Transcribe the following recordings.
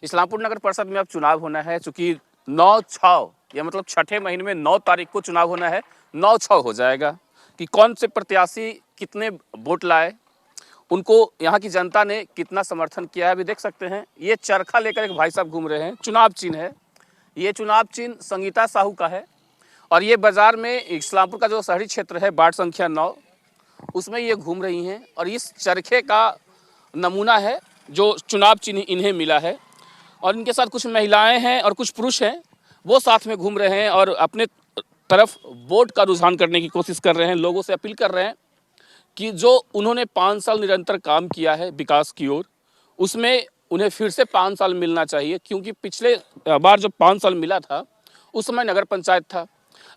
इस्लामपुर नगर परिषद में अब चुनाव होना है, चूंकि 9/6 या मतलब छठे महीने में 9 तारीख को चुनाव होना है। 9/6 हो जाएगा कि कौन से प्रत्याशी कितने वोट लाए, उनको यहाँ की जनता ने कितना समर्थन किया है। अभी देख सकते हैं ये चरखा लेकर एक भाई साहब घूम रहे हैं। चुनाव चिन्ह है, ये चुनाव चिन्ह संगीता साहू का है और ये बाजार में इस्लामपुर का जो शहरी क्षेत्र है वार्ड संख्या 9 उसमें ये घूम रही हैं और इस चरखे का नमूना है जो चुनाव चिन्ह इन्हें मिला है। और इनके साथ कुछ महिलाएं हैं और कुछ पुरुष हैं, वो साथ में घूम रहे हैं और अपने तरफ वोट का रुझान करने की कोशिश कर रहे हैं। लोगों से अपील कर रहे हैं कि जो उन्होंने 5 साल निरंतर काम किया है विकास की ओर, उसमें उन्हें फिर से 5 साल मिलना चाहिए, क्योंकि पिछले बार जो 5 साल मिला था उस समय नगर पंचायत था,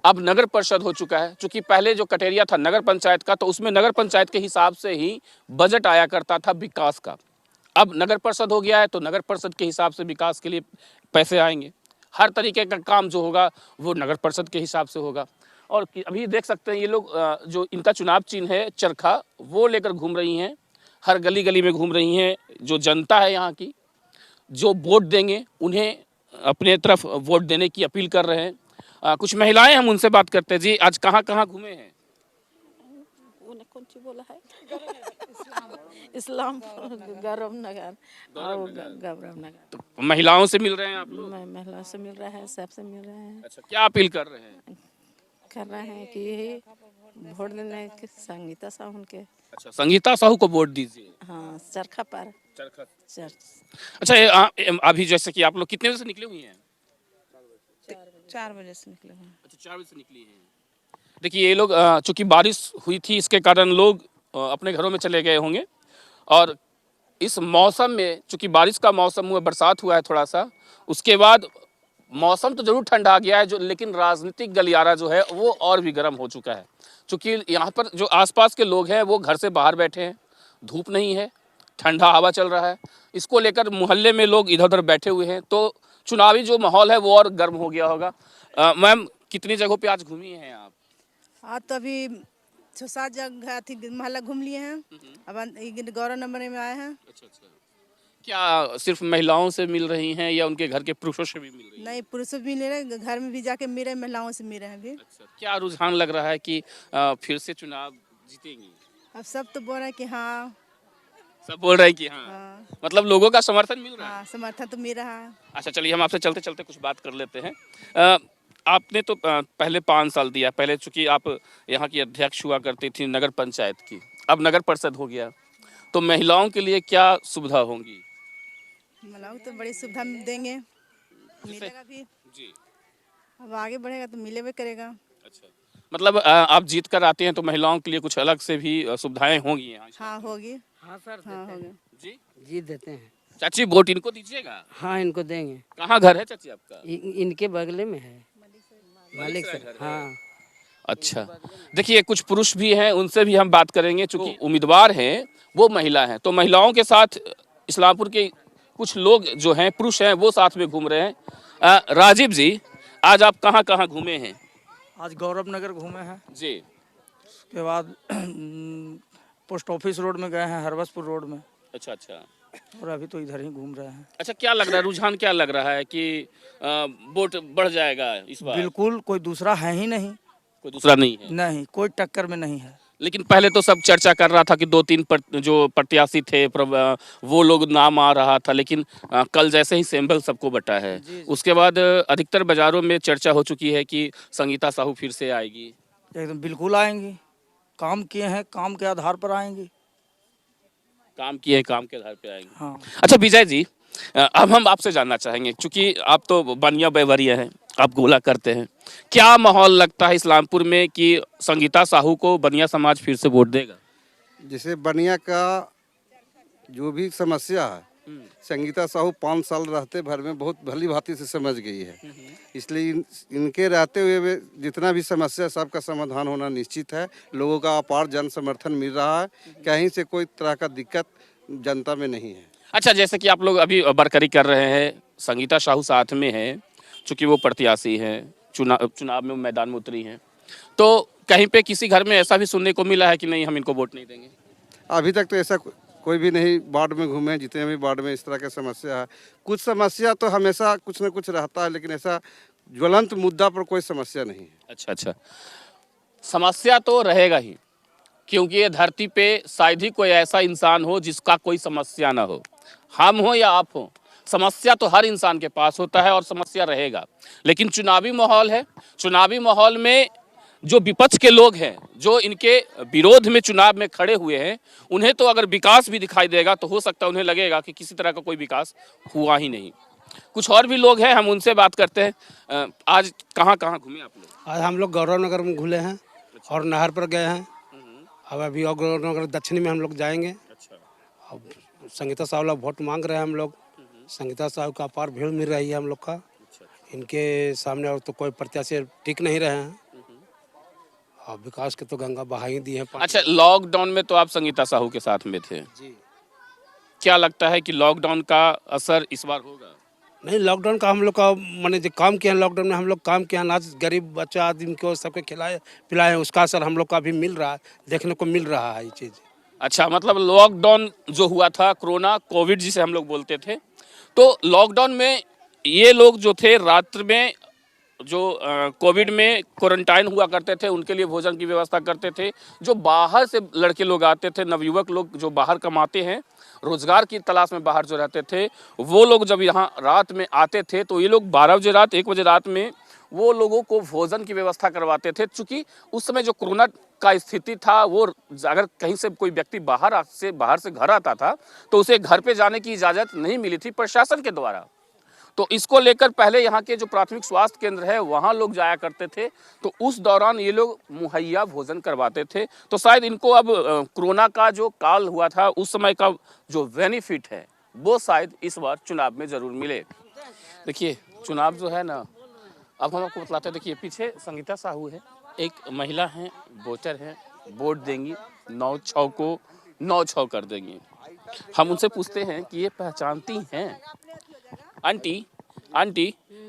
अब नगर परिषद हो चुका है। चूँकि पहले जो कटेरिया था नगर पंचायत का, तो उसमें नगर पंचायत के हिसाब से ही बजट आया करता था विकास का। अब नगर परिषद हो गया है तो नगर परिषद के हिसाब से विकास के लिए पैसे आएंगे। हर तरीके का काम जो होगा वो नगर परिषद के हिसाब से होगा। और अभी देख सकते हैं ये लोग जो इनका चुनाव चिन्ह है चरखा, वो लेकर घूम रही हैं, हर गली गली में घूम रही हैं। जो जनता है यहाँ की, जो वोट देंगे उन्हें अपने तरफ वोट देने की अपील कर रहे हैं। कुछ महिलाएं, हम उनसे बात करते हैं। जी, आज कहाँ कहाँ घूमे हैं? कौन सी बोला है? इस्लाम गौरव नगर और गौरव नगर। तो महिलाओं से मिल रहे हैं आप लोग? महिलाओं से मिल रहा है, सबसे मिल रहे हैं। अच्छा, क्या अपील कर रहे हैं? कर रहे हैं कि यही वोट देने के संगीता साहू के। अच्छा, संगीता साहू को वोट दीजिए। हाँ, चरखा पर चरखा। चर्च। अच्छा, अभी जैसे कि आप लोग कितने बजे से निकले हुए हैं? 4 बजे से निकले हैं। अच्छा, 4 बजे से निकली हैं। देखिए ये लोग चूंकि बारिश हुई थी इसके कारण लोग अपने घरों में चले गए होंगे और इस मौसम में, चूंकि बारिश का मौसम हुआ, बरसात हुआ है थोड़ा सा, उसके बाद मौसम तो जरूर ठंडा गया है, जो लेकिन राजनीतिक गलियारा जो है वो और भी गर्म हो चुका है। चूंकि यहाँ पर जो आसपास के लोग हैं वो घर से बाहर बैठे हैं, धूप नहीं है, ठंडा हवा चल रहा है, इसको लेकर मोहल्ले में लोग इधर उधर बैठे हुए हैं, तो चुनावी जो माहौल है वो और गर्म हो गया होगा। मैम, कितनी जगहों पे आज घूमी हैं आप? हाँ, तो अभी 6-7 जगह थी, मोहल्ला घूम लिए हैं। अब गौरव नंबर में आए हैं। अच्छा अच्छा, क्या सिर्फ महिलाओं से मिल रही हैं या उनके घर के पुरुषों से भी मिल रही हैं? नहीं, पुरुषों भी मिल रहे हैं, घर में भी जाके मिल रहे हैं, महिलाओं से मिल रहे हैं अभी। अच्छा, क्या रुझान लग रहा है कि फिर से चुनाव जीतेंगी? अब सब तो बोल रहे हैं कि हाँ। सब बोल रहे हैं कि हाँ, हाँ, मतलब लोगों का समर्थन मिल रहा है। हाँ, समर्थन तो मिल रहा है। अच्छा, चलिए हम आपसे चलते चलते कुछ बात कर लेते हैं। आपने तो पहले 5 साल दिया, पहले चूंकि आप यहाँ की अध्यक्ष हुआ करती थी नगर पंचायत की, अब नगर परिषद हो गया, तो महिलाओं के लिए क्या सुविधा होंगी? महिलाओं को तो बड़ी सुविधा देंगे, मिलेगा भी। जी। अब आगे बढ़ेगा तो मिलेगा करेगा। अच्छा, मतलब आप जीत कर आते हैं तो महिलाओं के लिए कुछ अलग से भी सुविधाएं होंगी यहाँ? हाँ, होगी। हाँ सर, हाँ, होगी। जी जी देते हैं। चाची, वोट इनको दीजिएगा? हाँ, इनको देंगे। कहाँ घर है चाची आपका? इनके बगले में है मालिक सर। हाँ। अच्छा, देखिए कुछ पुरुष भी हैं, उनसे भी हम बात करेंगे। चूंकि उम्मीदवार हैं वो महिला हैं, तो महिलाओं के साथ इस्लामपुर के कुछ लोग जो हैं, पुरुष हैं, वो साथ में घूम रहे हैं। राजीव जी, आज आप कहाँ कहाँ घूमे हैं? आज गौरव नगर घूमे हैं, जी। उसके बाद पोस्ट ऑफिस रोड में गए हैं, हरबसपुर रोड में, अच्छा अच्छा। और अभी तो इधर ही घूम रहे हैं। अच्छा, क्या लग रहा है, रुझान क्या लग रहा है कि वोट बढ़ जाएगा इस बार? बिल्कुल, कोई दूसरा है ही नहीं। कोई दूसरा नहीं है? नहीं, कोई टक्कर में नहीं है। लेकिन पहले तो सब चर्चा कर रहा था कि 2-3 जो प्रत्याशी थे वो लोग नाम आ रहा था, लेकिन कल जैसे ही सैंपल सबको बटा है, उसके बाद अधिकतर बाजारों में चर्चा हो चुकी है कि संगीता साहू फिर से आएगी। एकदम बिल्कुल आएंगी, काम किए हैं, काम के आधार पर आएंगी। काम किए हैं, काम के आधार पे आएंगे। हाँ। अच्छा विजय जी, अब हम आपसे जानना चाहेंगे, क्योंकि आप तो बनिया व्यवहारिया हैं, आप गोला करते हैं, क्या माहौल लगता है इस्लामपुर में कि संगीता साहू को बनिया समाज फिर से वोट देगा? जैसे बनिया का जो भी समस्या है, संगीता साहू 5 साल रहते भर में बहुत भली भांति से समझ गई है, इसलिए इनके रहते हुए वे जितना भी समस्या सबका समाधान होना निश्चित है। लोगों का अपार जन समर्थन मिल रहा है, कहीं से कोई तरह का दिक्कत जनता में नहीं है। अच्छा, जैसे कि आप लोग अभी बरकरी कर रहे हैं, संगीता साहू साथ में है, चूँकि वो प्रत्याशी हैं, चुनाव में मैदान में उतरी हैं, तो कहीं पे किसी घर में ऐसा भी सुनने को मिला है कि नहीं हम इनको वोट नहीं देंगे? अभी तक तो ऐसा कोई भी नहीं वार्ड में घूमे, जितने भी वार्ड में इस तरह की समस्या है। कुछ समस्या तो हमेशा कुछ न कुछ रहता है, लेकिन ऐसा ज्वलंत मुद्दा पर कोई समस्या नहीं है। अच्छा अच्छा, समस्या तो रहेगा ही, क्योंकि ये धरती पे शायद ही कोई ऐसा इंसान हो जिसका कोई समस्या ना हो। हम हो या आप हो, समस्या तो हर इंसान के पास होता है और समस्या रहेगा। लेकिन चुनावी माहौल है, चुनावी माहौल में जो विपक्ष के लोग हैं, जो इनके विरोध में चुनाव में खड़े हुए हैं, उन्हें तो अगर विकास भी दिखाई देगा तो हो सकता है उन्हें लगेगा कि किसी तरह का कोई विकास हुआ ही नहीं। कुछ और भी लोग हैं, हम उनसे बात करते हैं। आज कहाँ कहाँ घूमे आप लोग? आज हम लोग गौरव नगर में घूले हैं और नहर पर गए हैं। अब अभी और गौरव नगर दक्षिणी में हम लोग जाएंगे। अच्छा, अब संगीता साहब लोग वोट मांग रहे हैं हम लोग। संगीता साहब का अपार भीड़ मिल रही है हम लोग का। इनके सामने और तो कोई प्रत्याशी टिक नहीं रहे हैं। और विकास के तो गंगा बहा ही दी है। अच्छा, लॉकडाउन में तो आप संगीता साहू के साथ में थे जी। क्या लगता है कि लॉकडाउन का असर इस बार होगा? नहीं, लॉकडाउन का हम लोग का मैंने जो काम किया लॉकडाउन में, हम लोग काम किया, अनाज गरीब बच्चा आदमी को सबके खिलाए पिलाए, उसका असर हम लोग का भी मिल रहा है, देखने को मिल रहा है ये चीज़। अच्छा, मतलब लॉकडाउन जो हुआ था, कोरोना कोविड जिसे हम लोग बोलते थे, तो लॉकडाउन में ये लोग जो थे रात्र में जो कोविड में क्वारंटाइन हुआ करते थे, उनके लिए भोजन की व्यवस्था करते थे। जो बाहर से लड़के लोग आते थे, नवयुवक लोग जो बाहर कमाते हैं, रोजगार की तलाश में बाहर जो रहते थे, वो लोग जब यहाँ रात में आते थे तो ये लोग 12 बजे रात 1 बजे रात में वो लोगों को भोजन की व्यवस्था करवाते थे। चूँकि उस समय जो कोरोना का स्थिति था, वो अगर कहीं से कोई व्यक्ति बाहर से घर आता था तो उसे घर पे जाने की इजाज़त नहीं मिली थी प्रशासन के द्वारा। तो इसको लेकर पहले यहाँ के जो प्राथमिक स्वास्थ्य केंद्र है वहाँ लोग जाया करते थे, तो उस दौरान ये लोग मुहैया भोजन करवाते थे। तो शायद इनको अब कोरोना का जो काल हुआ था उस समय का जो बेनिफिट है वो शायद इस बार चुनाव में ज़रूर मिले। देखिए, चुनाव जो है ना, अब हम आपको बतलाते हैं। देखिए, पीछे संगीता साहू है, एक महिला हैं, वोटर हैं, वोट देंगी, 9-6 को 9-6 कर देंगी। हम उनसे पूछते हैं कि ये पहचानती हैं? आंटी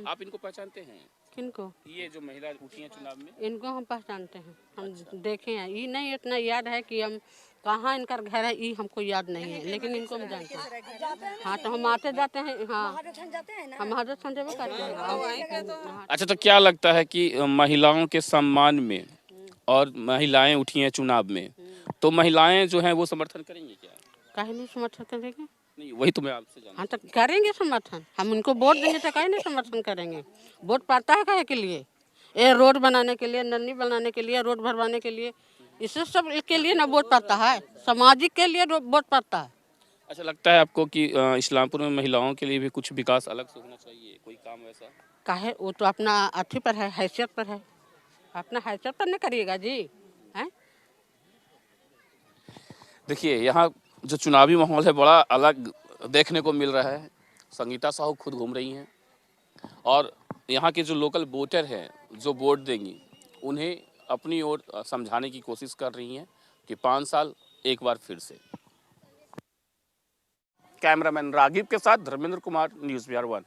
आप इनको पहचानते हैं? किनको? ये जो महिला उठी हैं चुनाव में, इनको हम पहचानते हैं, हम देखे हैं। ये नहीं इतना याद है कि हम कहाँ इनका घर है, ये हमको याद नहीं है, लेकिन इनको हम जानते हैं। हाँ, तो हम आते जाते हैं। हाँ, हम महादेव संजय में करते हैं। अच्छा, तो क्या लगता है कि महिलाओं के सम्मान में और महिलाएं उठी हैं चुनाव में, तो महिलाएं जो हैं वो समर्थन करेंगी क्या? काहे नहीं समर्थन करेंगे? नहीं, वही तो मैं आपसे जानना। हाँ, तो करेंगे समर्थन। हम उनको वोट देंगे तो काहे नहीं समर्थन करेंगे? वोट पड़ता है काहे के लिए? ये रोड बनाने के लिए, नन्नी बनाने के लिए, रोड भरवाने के लिए, इससे सब के लिए ना वोट पड़ता है। सामाजिक के लिए वोट पड़ता है। अच्छा, लगता है आपको कि इस्लामपुर में महिलाओं के लिए भी कुछ विकास अलग से होना चाहिए, कोई काम वैसा? काहे? वो तो अपना अथी पर है, हैसियत पर है। अपना हैसियत पर नहीं करिएगा जी, हैं? देखिए, यहाँ जो चुनावी माहौल है बड़ा अलग देखने को मिल रहा है। संगीता साहू खुद घूम रही हैं और यहाँ के जो लोकल वोटर हैं जो वोट देंगी, उन्हें अपनी ओर समझाने की कोशिश कर रही हैं कि 5 साल एक बार फिर से। कैमरामैन रागिब के साथ धर्मेंद्र कुमार, न्यूज़ बिहार 1।